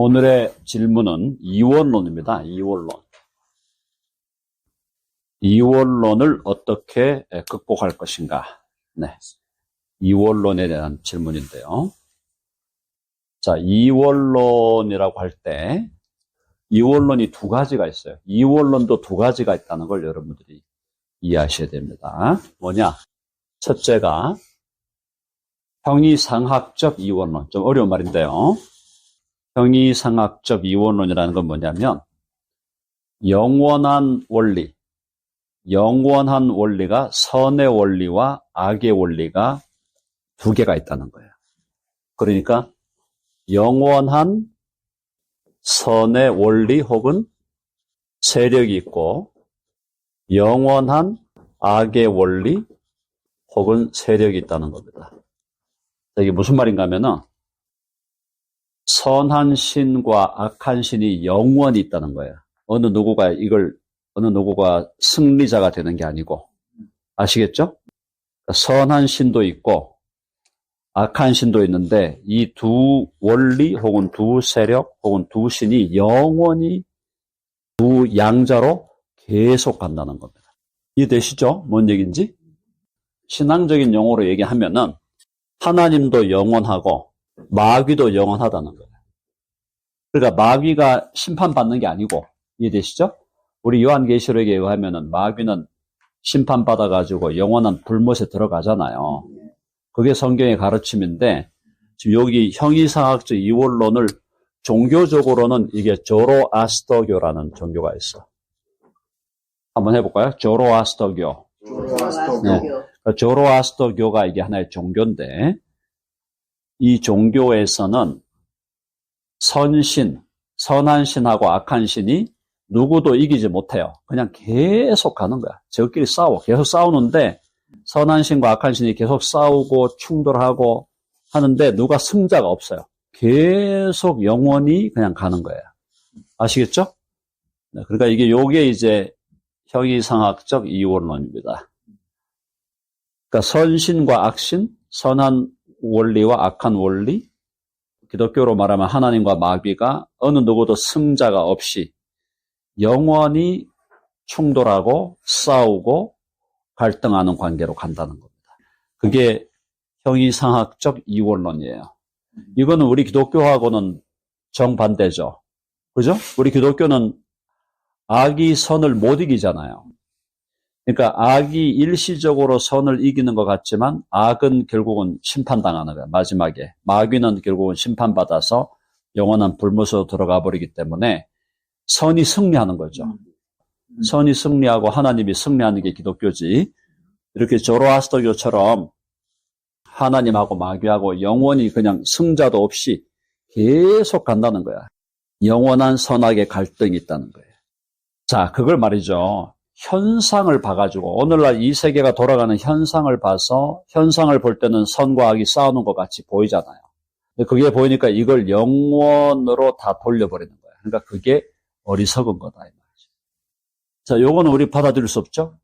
오늘의 질문은 이원론입니다. 이원론. 이원론을 어떻게 극복할 것인가? 네. 이원론에 대한 질문인데요. 자, 이원론이라고 할 때, 이원론이 두 가지가 있어요. 이원론도 두 가지가 있다는 걸 여러분들이 이해하셔야 됩니다. 뭐냐? 첫째가 형이상학적 이원론. 좀 어려운 말인데요. 형이상학적 이원론이라는 건 뭐냐면, 영원한 원리가 선의 원리와 악의 원리가 두 개가 있다는 거예요. 그러니까 영원한 선의 원리 혹은 세력이 있고 영원한 악의 원리 혹은 세력이 있다는 겁니다. 이게 무슨 말인가 하면은 선한 신과 악한 신이 영원히 있다는 거예요. 어느 누구가 승리자가 되는 게 아니고, 아시겠죠? 선한 신도 있고 악한 신도 있는데 이 두 원리 혹은 두 세력 혹은 두 신이 영원히 두 양자로 계속 간다는 겁니다. 이해되시죠? 뭔 얘기인지? 신앙적인 용어로 얘기하면은 하나님도 영원하고 마귀도 영원하다는 거예요. 그러니까 마귀가 심판받는 게 아니고, 이해되시죠? 우리 요한계시록에 의하면은 마귀는 심판받아가지고 영원한 불못에 들어가잖아요. 그게 성경의 가르침인데, 지금 여기 형이상학적 이원론을 종교적으로는 이게 조로아스터교라는 종교가 있어. 한번 해볼까요? 조로아스터교. 네. 조로아스터교가 이게 하나의 종교인데, 이 종교에서는 선한 신하고 악한 신이 누구도 이기지 못해요. 그냥 계속 가는 거야. 저끼리 계속 싸우는데, 선한 신과 악한 신이 계속 싸우고 충돌하고 하는데 누가 승자가 없어요. 계속 영원히 그냥 가는 거예요. 아시겠죠? 네, 그러니까 요게 이제 형이상학적 이원론입니다. 그러니까 선신과 악신, 선한 원리와 악한 원리, 기독교로 말하면 하나님과 마귀가 어느 누구도 승자가 없이 영원히 충돌하고 싸우고 갈등하는 관계로 간다는 겁니다. 그게 형이상학적 이원론이에요. 이거는 우리 기독교하고는 정반대죠. 그죠? 우리 기독교는 악이 선을 못 이기잖아요. 그러니까 악이 일시적으로 선을 이기는 것 같지만 악은 결국은 심판당하는 거예요. 마지막에. 마귀는 결국은 심판받아서 영원한 불못으로 들어가 버리기 때문에 선이 승리하는 거죠. 선이 승리하고 하나님이 승리하는 게 기독교지. 이렇게 조로아스터교처럼 하나님하고 마귀하고 영원히 그냥 승자도 없이 계속 간다는 거야. 영원한 선악의 갈등이 있다는 거예요. 자, 그걸 말이죠. 현상을 봐가지고 오늘날 이 세계가 돌아가는 현상을 봐서 현상을 볼 때는 선과 악이 싸우는 것 같이 보이잖아요. 근데 그게 보이니까 이걸 영원으로 다 돌려버리는 거예요. 그러니까 그게 어리석은 거다 이 말이죠. 자, 요거는 우리 받아들일 수 없죠.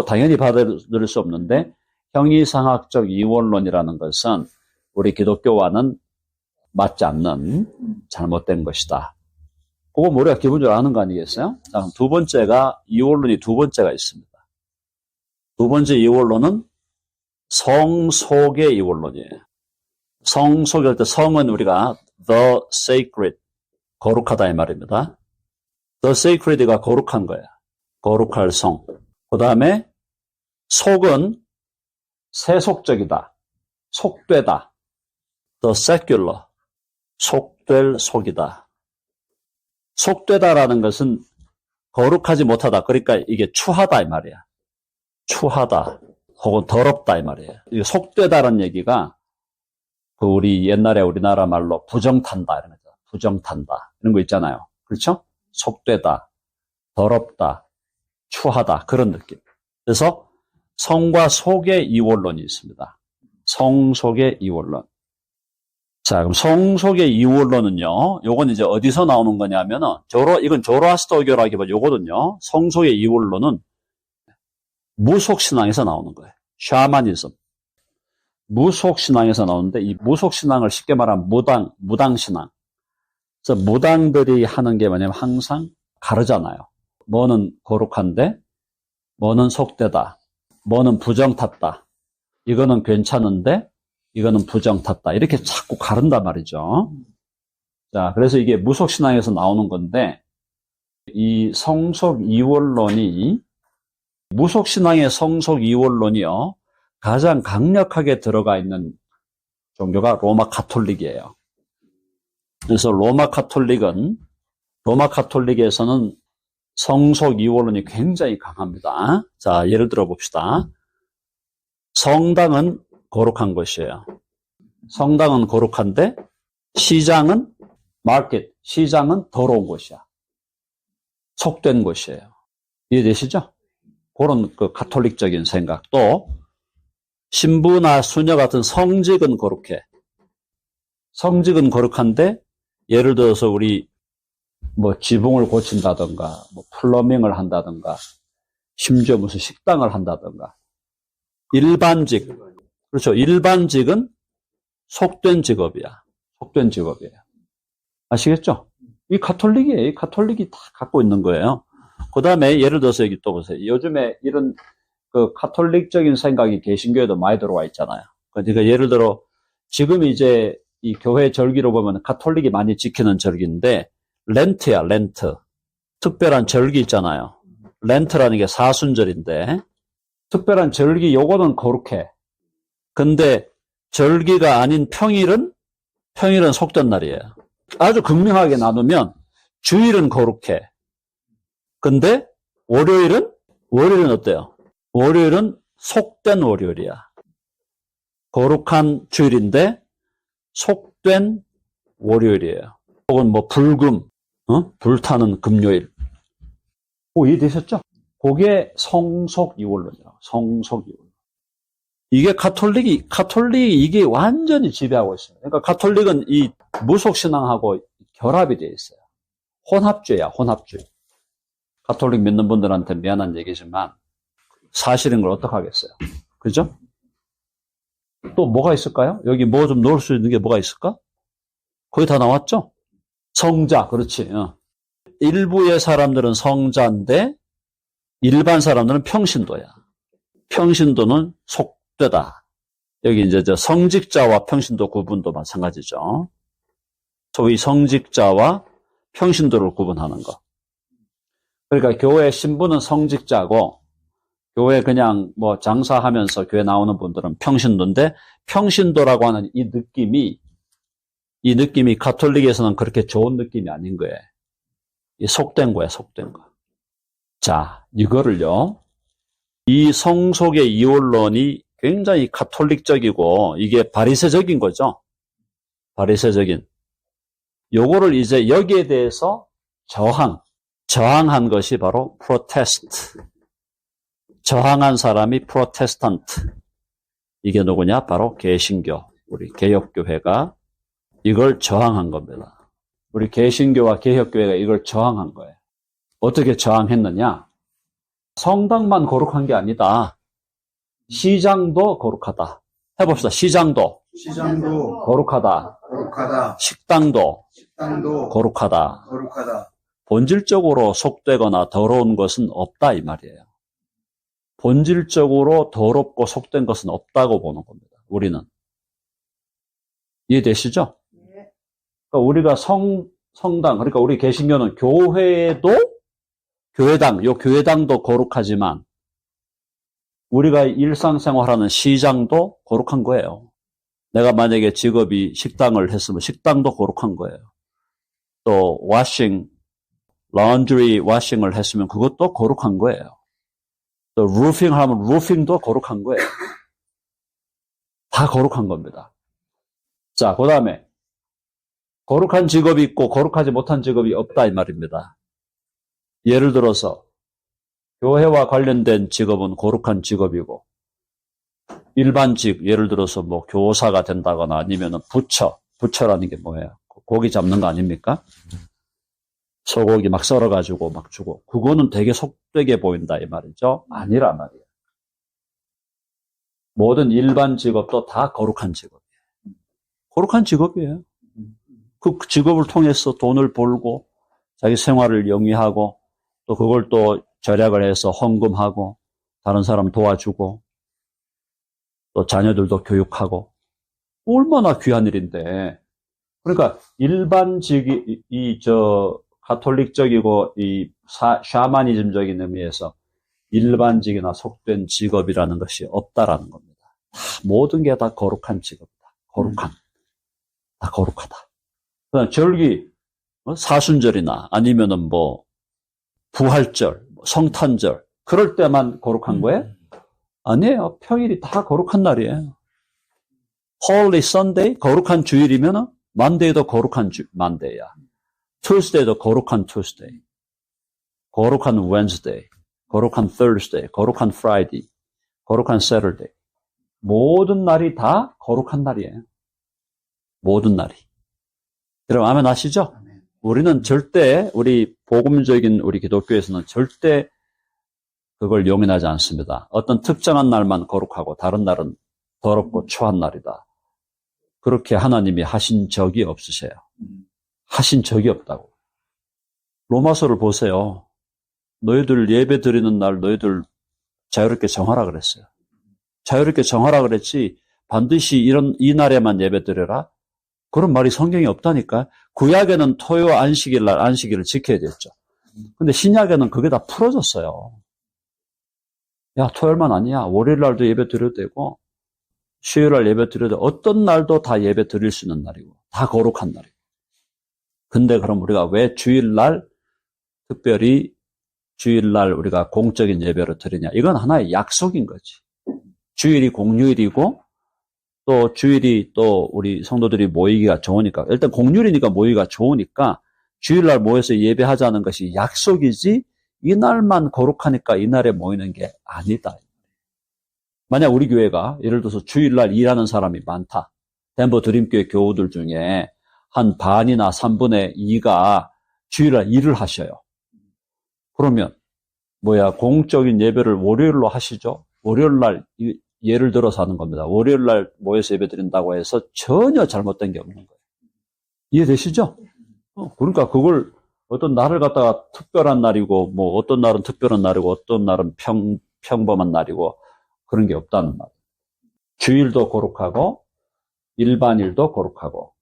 당연히 받아들일 수 없는데 형이상학적 이원론이라는 것은 우리 기독교와는 맞지 않는 잘못된 것이다. 그거 우리가 기본적으로 아는 거 아니겠어요? 자, 두 번째가 이원론이 두 번째가 있습니다. 두 번째 이원론은 성속의 이원론이에요. 성속일 할 때 성은 우리가 the sacred, 거룩하다 이 말입니다. the sacred가 거룩한 거야. 거룩할 성. 그 다음에 속은 세속적이다. 속되다. the secular, 속될 속이다. 속되다라는 것은 거룩하지 못하다. 그러니까 이게 추하다 이 말이야. 추하다 혹은 더럽다 이 말이에요. 이게 속되다라는 얘기가 그 우리 옛날에 우리나라 말로 부정탄다 이런 거죠. 부정탄다 이런 거 있잖아요. 그렇죠? 속되다, 더럽다, 추하다 그런 느낌. 그래서 성과 속의 이원론이 있습니다. 성속의 이원론. 자, 그럼 성속의 이원론은요, 요건 이제 어디서 나오는 거냐면은, 이건 조로아스터교라기보다 요거는요, 성속의 이원론은 무속신앙에서 나오는 거예요. 샤머니즘. 무속신앙에서 나오는데, 이 무속신앙을 쉽게 말하면 무당신앙. 그래서 무당들이 하는 게 뭐냐면 항상 가르잖아요. 뭐는 거룩한데, 뭐는 속되다, 뭐는 부정탔다, 이거는 괜찮은데, 이거는 부정탔다. 이렇게 자꾸 가른단 말이죠. 자, 그래서 이게 무속신앙에서 나오는 건데, 이 성속 이원론이, 무속신앙의 성속 이원론이요, 가장 강력하게 들어가 있는 종교가 로마 가톨릭이에요. 그래서 로마 가톨릭에서는 성속 이원론이 굉장히 강합니다. 자, 예를 들어 봅시다. 성당은 거룩한 것이에요. 성당은 거룩한데 시장은 시장은 더러운 것이야. 속된 것이에요. 이해되시죠? 그런 그 가톨릭적인 생각. 또 신부나 수녀 같은 성직은 거룩해. 성직은 거룩한데 예를 들어서 우리 뭐 지붕을 고친다든가 뭐 플러밍을 한다든가 심지어 무슨 식당을 한다든가 일반직, 그렇죠. 일반직은 속된 직업이야. 속된 직업이에요. 아시겠죠? 이 가톨릭이에요. 이 가톨릭이 다 갖고 있는 거예요. 그 다음에 예를 들어서 여기 또 보세요. 요즘에 이런 그 가톨릭적인 생각이 개신교에도 많이 들어와 있잖아요. 그러니까 예를 들어 지금 이제 이 교회 절기로 보면 가톨릭이 많이 지키는 절기인데 렌트야, 렌트. 특별한 절기 있잖아요. 렌트라는 게 사순절인데 특별한 절기 요거는 거룩해. 근데 절기가 아닌 평일은 속된 날이에요. 아주 극명하게 나누면 주일은 거룩해. 근데 월요일은 어때요? 월요일은 속된 월요일이야. 거룩한 주일인데 속된 월요일이에요. 혹은 뭐 불금, 불타는 금요일. 이해되셨죠? 그게 성속이원론이라고. 성속이원론. 이게 가톨릭이 이게 완전히 지배하고 있습니다. 그러니까 가톨릭은 이 무속신앙하고 결합이 되어 있어요. 혼합주의야, 혼합주의. 가톨릭 믿는 분들한테 미안한 얘기지만 사실인 걸 어떡하겠어요. 그죠? 또 뭐가 있을까요? 여기 뭐 좀 넣을 수 있는 게 뭐가 있을까? 거의 다 나왔죠? 성자, 그렇지. 일부의 사람들은 성자인데 일반 사람들은 평신도야. 평신도는 속되다. 여기 이제 저 성직자와 평신도 구분도 마찬가지죠. 소위 성직자와 평신도를 구분하는 거. 그러니까 교회 신부는 성직자고 교회 그냥 뭐 장사하면서 교회 나오는 분들은 평신도인데 평신도라고 하는 이 느낌이 가톨릭에서는 그렇게 좋은 느낌이 아닌 거예요. 이 속된 거야, 속된 거. 자, 이거를요. 이 성속의 이원론이 굉장히 가톨릭적이고 이게 바리새적인 거죠. 바리새적인. 요거를 이제 여기에 대해서 저항한 것이 바로 프로테스트. 저항한 사람이 프로테스탄트. 이게 누구냐? 바로 개신교. 우리 개혁교회가 이걸 저항한 겁니다. 우리 개신교와 개혁교회가 이걸 저항한 거예요. 어떻게 저항했느냐? 성당만 거룩한 게 아니다. 시장도 거룩하다. 해봅시다. 시장도 거룩하다. 식당도 거룩하다. 본질적으로 속되거나 더러운 것은 없다 이 말이에요. 본질적으로 더럽고 속된 것은 없다고 보는 겁니다. 우리는. 이해되시죠? 그러니까 우리가 성당, 그러니까 우리 개신교는 교회당도 거룩하지만 우리가 일상생활하는 시장도 거룩한 거예요. 내가 만약에 직업이 식당을 했으면 식당도 거룩한 거예요. 또 라운드리 워싱을 했으면 그것도 거룩한 거예요. 또 루핑 하면 루핑도 거룩한 거예요. 다 거룩한 겁니다. 자, 그 다음에 거룩한 직업이 있고 거룩하지 못한 직업이 없다 이 말입니다. 예를 들어서 교회와 관련된 직업은 거룩한 직업이고 일반직, 예를 들어서 뭐 교사가 된다거나 아니면 부처라는 게 뭐예요? 고기 잡는 거 아닙니까? 소고기 막 썰어가지고 막 주고 그거는 되게 속되게 보인다 이 말이죠. 아니란 말이에요. 모든 일반 직업도 다 거룩한 직업이에요. 거룩한 직업이에요. 그 직업을 통해서 돈을 벌고 자기 생활을 영위하고 또 그걸 또 절약을 해서 헌금하고 다른 사람 도와주고 또 자녀들도 교육하고 얼마나 귀한 일인데. 그러니까 일반직이 가톨릭적이고 이 샤머니즘적인 의미에서 일반직이나 속된 직업이라는 것이 없다라는 겁니다. 모든 게 다 거룩한 직업이다. 다 거룩하다. 그다음 절기, 사순절이나 아니면은 뭐 부활절, 성탄절 그럴 때만 거룩한 거예요? 아니에요. 평일이 다 거룩한 날이에요. Holy Sunday 거룩한 주일이면은 Monday도 거룩한 Monday야. Tuesday도 거룩한 Tuesday. 거룩한 Wednesday. 거룩한 Thursday. 거룩한 Friday. 거룩한 Saturday. 모든 날이 다 거룩한 날이에요. 모든 날이. 여러분 아멘 아시죠? 우리는 절대 우리 복음적인 우리 기독교에서는 절대 그걸 용인하지 않습니다. 어떤 특정한 날만 거룩하고 다른 날은 더럽고 추한 날이다. 그렇게 하나님이 하신 적이 없으세요. 하신 적이 없다고. 로마서를 보세요. 너희들 예배 드리는 날 너희들 자유롭게 정하라 그랬어요. 자유롭게 정하라 그랬지 반드시 이 날에만 예배 드려라? 그런 말이 성경에 없다니까. 구약에는 토요 안식일 날 안식일을 지켜야 됐죠. 근데 신약에는 그게 다 풀어졌어요. 야, 토요일만 아니야. 월요일 날도 예배 드려도 되고 수요일 날 예배 드려도 어떤 날도 다 예배 드릴 수 있는 날이고 다 거룩한 날이고. 근데 그럼 우리가 왜 주일날 특별히 주일날 우리가 공적인 예배를 드리냐. 이건 하나의 약속인 거지. 주일이 공휴일이고 또 주일이 또 우리 성도들이 모이기가 좋으니까 일단 공휴일이니까 모이기가 좋으니까 주일날 모여서 예배하자는 것이 약속이지 이날만 거룩하니까 이날에 모이는 게 아니다. 만약 우리 교회가 예를 들어서 주일날 일하는 사람이 많다. 덴버 드림교회 교우들 중에 한 반이나 3분의 2가 주일날 일을 하셔요. 그러면 공적인 예배를 월요일로 하시죠. 월요일날 예를 들어서 하는 겁니다. 월요일날 모여서 예배 드린다고 해서 전혀 잘못된 게 없는 거예요. 이해되시죠? 그러니까 그걸 어떤 날을 갖다가 특별한 날이고 어떤 날은 특별한 날이고 어떤 날은 평범한 날이고 그런 게 없다는 말. 주일도 거룩하고 일반일도 거룩하고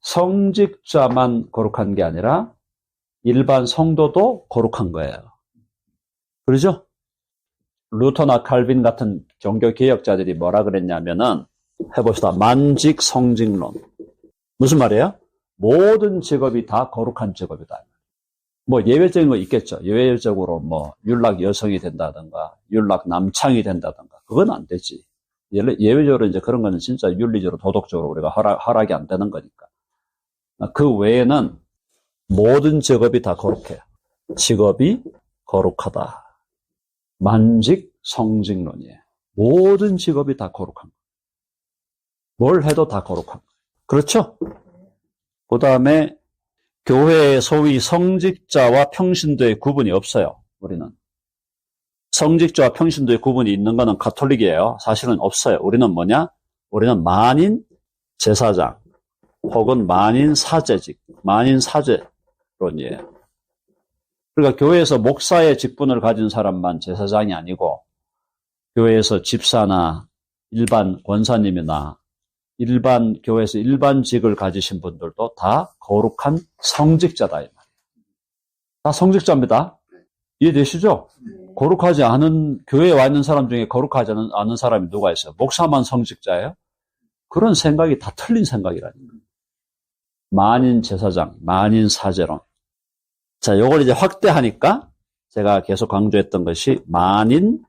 성직자만 거룩한 게 아니라 일반 성도도 거룩한 거예요. 그러죠? 루터나 칼빈 같은 종교개혁자들이 뭐라 그랬냐면은 해봅시다. 만직 성직론. 무슨 말이에요? 모든 직업이 다 거룩한 직업이다. 예외적인 거 있겠죠. 예외적으로 율락 여성이 된다든가 율락 남창이 된다든가 그건 안 되지. 예외적으로 이제 그런 거는 진짜 윤리적으로 도덕적으로 우리가 허락이 안 되는 거니까. 그 외에는 모든 직업이 다 거룩해요. 직업이 거룩하다. 만직 성직론이에요. 모든 직업이 다 거룩한 거예요. 뭘 해도 다 거룩한 거예요. 그렇죠? 그 다음에 교회의 소위 성직자와 평신도의 구분이 없어요. 우리는. 성직자와 평신도의 구분이 있는 거는 가톨릭이에요. 사실은 없어요. 우리는 뭐냐? 우리는 만인 제사장 혹은 만인 사제직, 만인 사제론이에요. 그러니까 교회에서 목사의 직분을 가진 사람만 제사장이 아니고 교회에서 집사나 일반 권사님이나 일반 교회에서 일반직을 가지신 분들도 다 거룩한 성직자다 이 말이에요. 다 성직자입니다. 이해되시죠? 거룩하지 않은 교회에 와 있는 사람 중에 거룩하지 않은 사람이 누가 있어요? 목사만 성직자예요? 그런 생각이 다 틀린 생각이라니까. 만인 제사장, 만인 사제론. 자, 요걸 이제 확대하니까 제가 계속 강조했던 것이 만인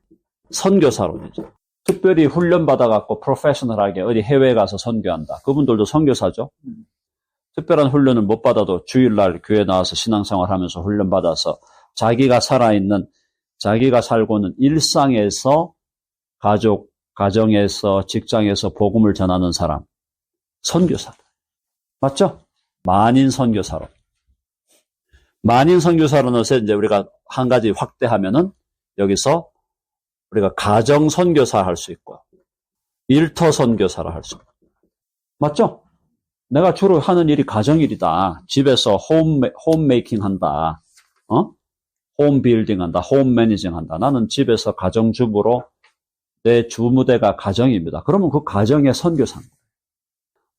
선교사론이죠. 특별히 훈련받아갖고 프로페셔널하게 어디 해외에 가서 선교한다. 그분들도 선교사죠. 특별한 훈련을 못 받아도 주일날 교회 나와서 신앙생활 하면서 훈련받아서 자기가 살아있는, 자기가 살고 있는 일상에서 가족, 가정에서, 직장에서 복음을 전하는 사람. 선교사. 맞죠? 만인 선교사론. 만인 선교사론에서 이제 우리가 한 가지 확대하면은 여기서 우리가 가정 선교사 할 수 있고 일터 선교사를 할 수 있고 맞죠? 내가 주로 하는 일이 가정일이다. 집에서 홈메이킹 한다. 홈 빌딩 한다. 홈 매니징 한다. 나는 집에서 가정주부로 내 주무대가 가정입니다. 그러면 그 가정의 선교사입니다.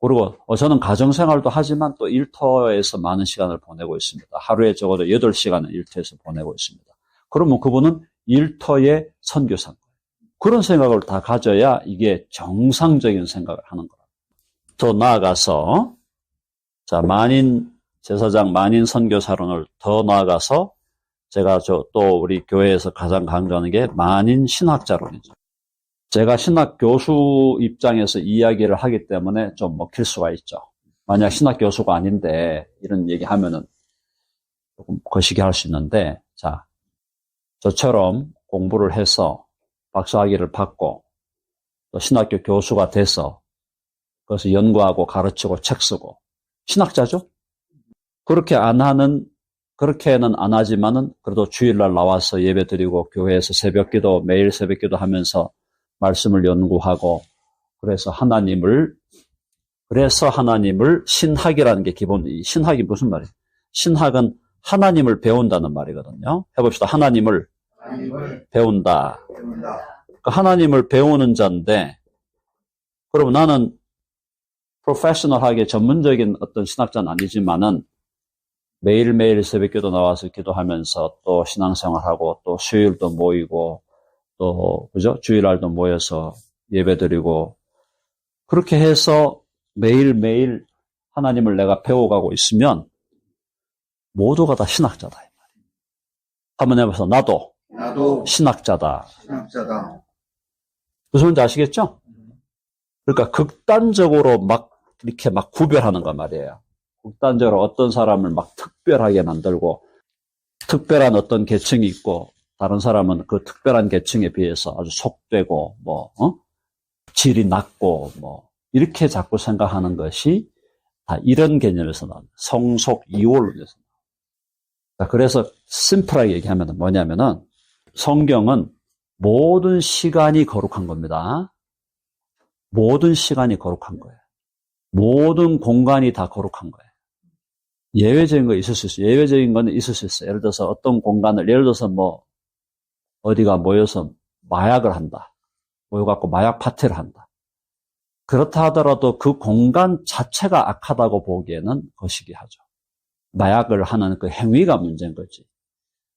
그리고 저는 가정생활도 하지만 또 일터에서 많은 시간을 보내고 있습니다. 하루에 적어도 8시간을 일터에서 보내고 있습니다. 그러면 그분은 일터의 선교사입니다. 그런 생각을 다 가져야 이게 정상적인 생각을 하는 거예요. 더 나아가서 자 만인 제사장 만인 선교사론을 더 나아가서 제가 또 우리 교회에서 가장 강조하는 게 만인 신학자론이죠. 제가 신학 교수 입장에서 이야기를 하기 때문에 좀 먹힐 수가 있죠. 만약 신학 교수가 아닌데 이런 얘기 하면은 조금 거시기 할 수 있는데, 자, 저처럼 공부를 해서 박사학위를 받고 또 신학교 교수가 돼서 그래서 연구하고 가르치고 책 쓰고 신학자죠? 그렇게는 안 하지만은 그래도 주일날 나와서 예배 드리고 교회에서 새벽기도 매일 새벽기도 하면서 말씀을 연구하고 그래서 하나님을 신학이라는 게 기본. 신학이 무슨 말이에요? 신학은 하나님을 배운다는 말이거든요. 해봅시다. 하나님을 배운다. 그러니까 하나님을 배우는 자인데, 그럼 나는 프로페셔널하게 전문적인 어떤 신학자는 아니지만은 매일매일 새벽기도 나와서 기도하면서 또 신앙생활하고 또 수요일도 모이고 또 그죠? 주일날도 모여서 예배드리고 그렇게 해서 매일매일 하나님을 내가 배워가고 있으면 모두가 다 신학자다. 한번 해봐서 나도 신학자다. 무슨 말인지 아시겠죠? 그러니까 극단적으로 이렇게 구별하는 거 말이에요. 극단적으로 어떤 사람을 특별하게 만들고 특별한 어떤 계층이 있고 다른 사람은 그 특별한 계층에 비해서 아주 속되고 질이 낮고 이렇게 자꾸 생각하는 것이 다 이런 개념에서 나옵니다. 성속 이원론에서 나옵니다. 그래서 심플하게 얘기하면 뭐냐면은 성경은 모든 시간이 거룩한 겁니다. 모든 시간이 거룩한 거예요. 모든 공간이 다 거룩한 거예요. 예외적인 거 있을 수 있어요. 예외적인 거는 있을 수 있어요. 예를 들어서 어떤 공간을, 예를 들어서 어디가 모여서 마약을 한다. 모여갖고 마약 파티를 한다. 그렇다 하더라도 그 공간 자체가 악하다고 보기에는 거시기 하죠. 마약을 하는 그 행위가 문제인 거지.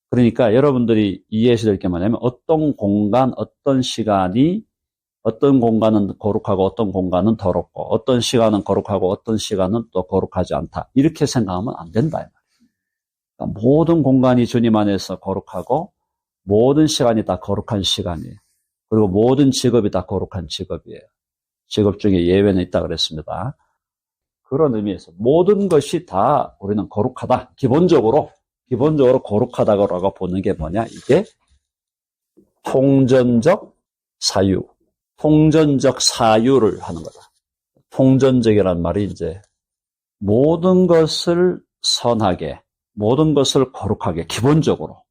그러니까 여러분들이 이해하셔야 될 게 뭐냐면 어떤 공간, 어떤 시간이 어떤 공간은 거룩하고 어떤 공간은 더럽고 어떤 시간은 거룩하고 어떤 시간은 또 거룩하지 않다. 이렇게 생각하면 안 된다. 그러니까 모든 공간이 주님 안에서 거룩하고 모든 시간이 다 거룩한 시간이에요. 그리고 모든 직업이 다 거룩한 직업이에요. 직업 중에 예외는 있다 그랬습니다. 그런 의미에서 모든 것이 다 우리는 거룩하다. 기본적으로 거룩하다고 보는 게 뭐냐? 이게 통전적 사유를 하는 거다. 통전적이라는 말이 이제 모든 것을 선하게, 모든 것을 거룩하게, 기본적으로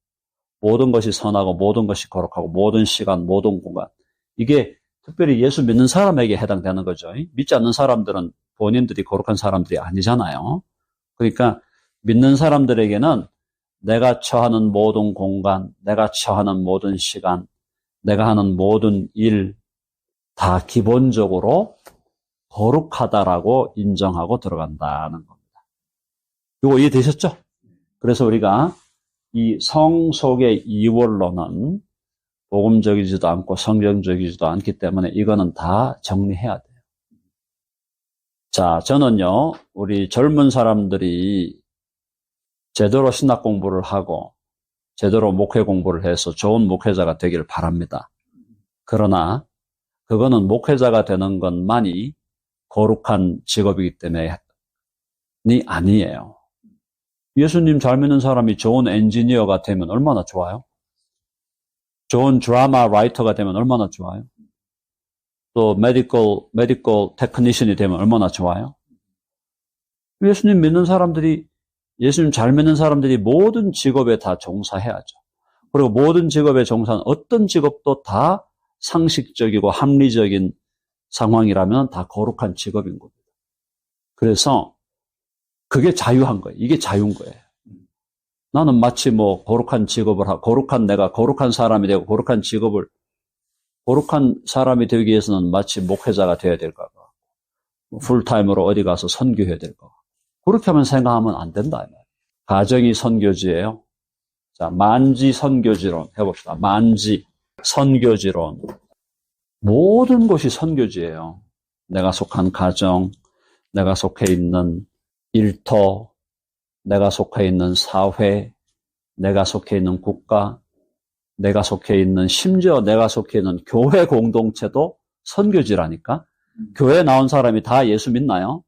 모든 것이 선하고 모든 것이 거룩하고 모든 시간, 모든 공간. 이게 특별히 예수 믿는 사람에게 해당되는 거죠. 믿지 않는 사람들은 본인들이 거룩한 사람들이 아니잖아요. 그러니까 믿는 사람들에게는 내가 처하는 모든 공간, 내가 처하는 모든 시간, 내가 하는 모든 일 다 기본적으로 거룩하다라고 인정하고 들어간다는 겁니다. 이거 이해되셨죠? 그래서 우리가 이 성속의 이원론은 복음적이지도 않고 성경적이지도 않기 때문에 이거는 다 정리해야 돼요. 자, 저는요, 우리 젊은 사람들이 제대로 신학 공부를 하고 제대로 목회 공부를 해서 좋은 목회자가 되기를 바랍니다. 그러나 그거는 목회자가 되는 것만이 거룩한 직업이기 때문에 아니에요. 예수님 잘 믿는 사람이 좋은 엔지니어가 되면 얼마나 좋아요? 좋은 드라마 라이터가 되면 얼마나 좋아요? 또 메디컬 테크니션이 되면 얼마나 좋아요? 예수님 잘 믿는 사람들이 모든 직업에 다 종사해야죠. 그리고 모든 직업에 종사는 어떤 직업도 다 상식적이고 합리적인 상황이라면 다 거룩한 직업인 겁니다. 그래서 그게 자유한 거예요. 이게 자유인 거예요. 나는 마치 뭐 거룩한 직업을 하고 내가 거룩한 사람이 되고 거룩한 사람이 되기 위해서는 마치 목회자가 되어야 될까 봐. 풀타임으로 어디 가서 선교해야 될까 봐. 그렇게 하면 생각하면 안 된다. 가정이 선교지예요. 자, 만지 선교지론 해봅시다. 만지 선교지론. 모든 것이 선교지예요. 내가 속한 가정, 내가 속해 있는 일터, 내가 속해 있는 사회, 내가 속해 있는 국가, 내가 속해 있는 심지어 내가 속해 있는 교회 공동체도 선교지라니까. 교회에 나온 사람이 다 예수 믿나요?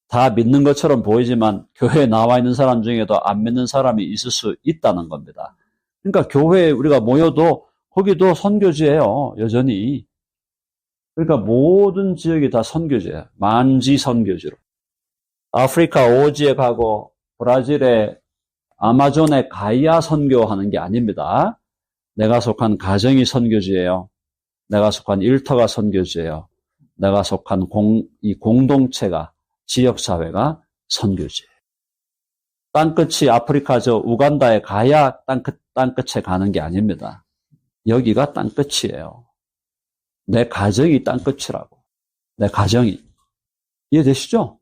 다 믿는 것처럼 보이지만 교회에 나와 있는 사람 중에도 안 믿는 사람이 있을 수 있다는 겁니다. 그러니까 교회에 우리가 모여도 거기도 선교지예요. 여전히. 그러니까 모든 지역이 다 선교지예요. 만지 선교지로. 아프리카 오지에 가고 브라질의 아마존의 가이아 선교하는 게 아닙니다. 내가 속한 가정이 선교지예요. 내가 속한 일터가 선교지예요. 내가 속한 이 공동체가 지역사회가 선교지예요. 땅끝이 아프리카 우간다의 가야 땅끝에 가는 게 아닙니다. 여기가 땅끝이에요. 내 가정이 땅끝이라고. 내 가정이. 이해되시죠?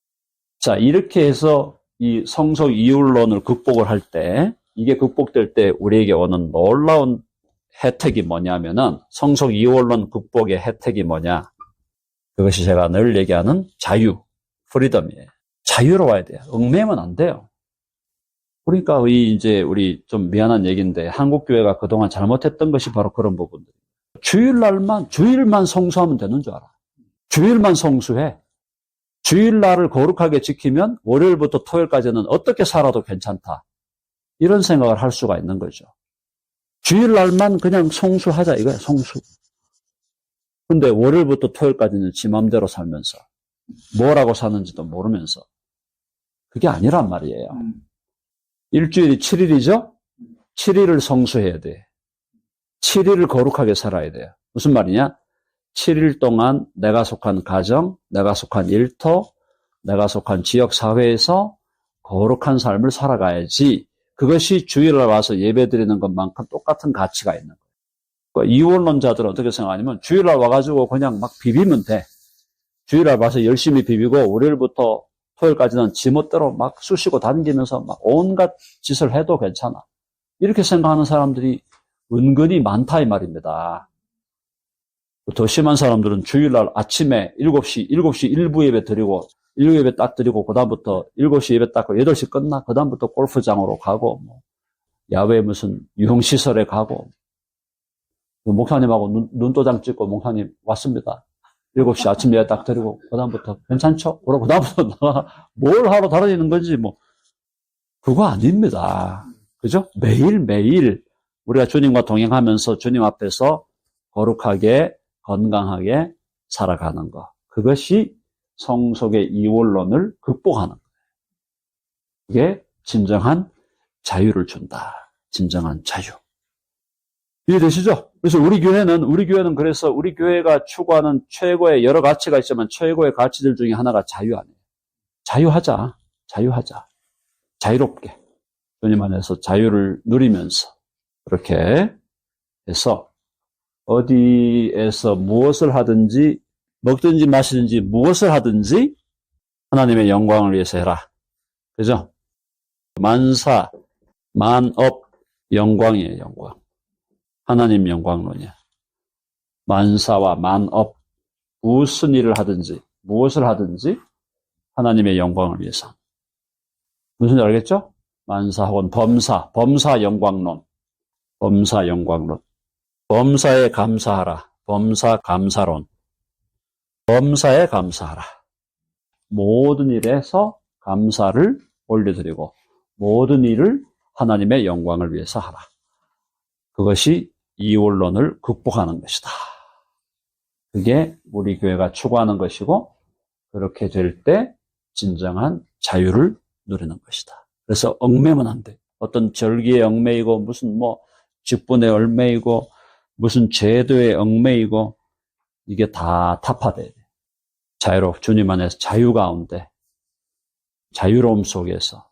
자, 이렇게 해서 이 성속 이율론을 극복을 할 때, 이게 극복될 때 우리에게 오는 놀라운 혜택이 뭐냐면은, 성속 이율론 극복의 혜택이 뭐냐? 그것이 제가 늘 얘기하는 자유, 프리덤이에요. 자유로워야 돼요. 얽매이면 안 돼요. 그러니까 우리 좀 미안한 얘기인데, 한국교회가 그동안 잘못했던 것이 바로 그런 부분들. 주일만 성수하면 되는 줄 알아. 주일만 성수해. 주일날을 거룩하게 지키면 월요일부터 토요일까지는 어떻게 살아도 괜찮다. 이런 생각을 할 수가 있는 거죠. 주일날만 그냥 성수하자 이거야, 성수. 근데 월요일부터 토요일까지는 지 맘대로 살면서 뭐라고 사는지도 모르면서 그게 아니란 말이에요. 일주일이 7일이죠? 7일을 성수해야 돼. 7일을 거룩하게 살아야 돼요. 무슨 말이냐? 7일 동안 내가 속한 가정, 내가 속한 일터, 내가 속한 지역사회에서 거룩한 삶을 살아가야지. 그것이 주일날 와서 예배드리는 것만큼 똑같은 가치가 있는 거예요. 그러니까 이원론자들은 어떻게 생각하냐면 주일날 와가지고 그냥 막 비비면 돼. 주일날 와서 열심히 비비고 월요일부터 토요일까지는 지멋대로 막 쑤시고 다니면서 막 온갖 짓을 해도 괜찮아. 이렇게 생각하는 사람들이 은근히 많다 이 말입니다. 더 심한 사람들은 주일날 아침에 7시 1부 예배 드리고 1부 예배 딱 드리고 그다음부터 7시 예배 딱 8시 끝나 그다음부터 골프장으로 가고 야외 무슨 유흥시설에 가고 목사님하고 눈도장 찍고 목사님 왔습니다. 7시 아침 예배 딱 드리고 그다음부터 괜찮죠? 그러고 그다음부터 나가 뭘 하러 다니는 건지 그거 아닙니다. 그죠? 매일매일 우리가 주님과 동행하면서 주님 앞에서 거룩하게 건강하게 살아가는 것. 그것이 성속의 이원론을 극복하는 거예요. 이게 진정한 자유를 준다. 진정한 자유. 이해되시죠? 그래서 우리 교회는 그래서 우리 교회가 추구하는 최고의 여러 가치가 있지만 최고의 가치들 중에 하나가 자유 아니에요. 자유하자. 자유롭게. 주님 안에서 자유를 누리면서 그렇게 해서 어디에서 무엇을 하든지 먹든지 마시든지 무엇을 하든지 하나님의 영광을 위해서 해라. 그죠? 만사, 만업, 영광이에요, 영광. 하나님 영광론이야. 만사와 만업, 무슨 일을 하든지, 무엇을 하든지 하나님의 영광을 위해서. 무슨 줄 알겠죠? 만사 혹은 범사 영광론. 범사 영광론. 범사에 감사하라. 범사 감사론. 범사에 감사하라. 모든 일에서 감사를 올려드리고 모든 일을 하나님의 영광을 위해서 하라. 그것이 이원론을 극복하는 것이다. 그게 우리 교회가 추구하는 것이고 그렇게 될 때 진정한 자유를 누리는 것이다. 그래서 얽매면 안 돼. 어떤 절기에 얽매이고 무슨 직분에 얽매이고 무슨 제도에 얽매이고 이게 다 타파돼야 돼. 주님 안에서 자유 가운데 자유로움 속에서,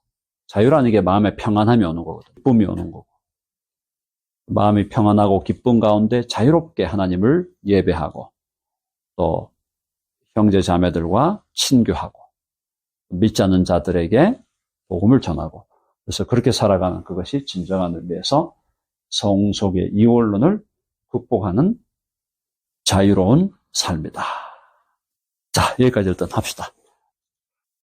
자유라는 게 마음의 평안함이 오는 거거든요. 기쁨이 오는 거고. 마음이 평안하고 기쁨 가운데 자유롭게 하나님을 예배하고 또 형제 자매들과 친교하고 믿지 않는 자들에게 복음을 전하고, 그래서 그렇게 살아가는 그것이 진정한 의미에서 성속의 이원론을 극복하는 자유로운 삶이다. 자, 여기까지 일단 합시다.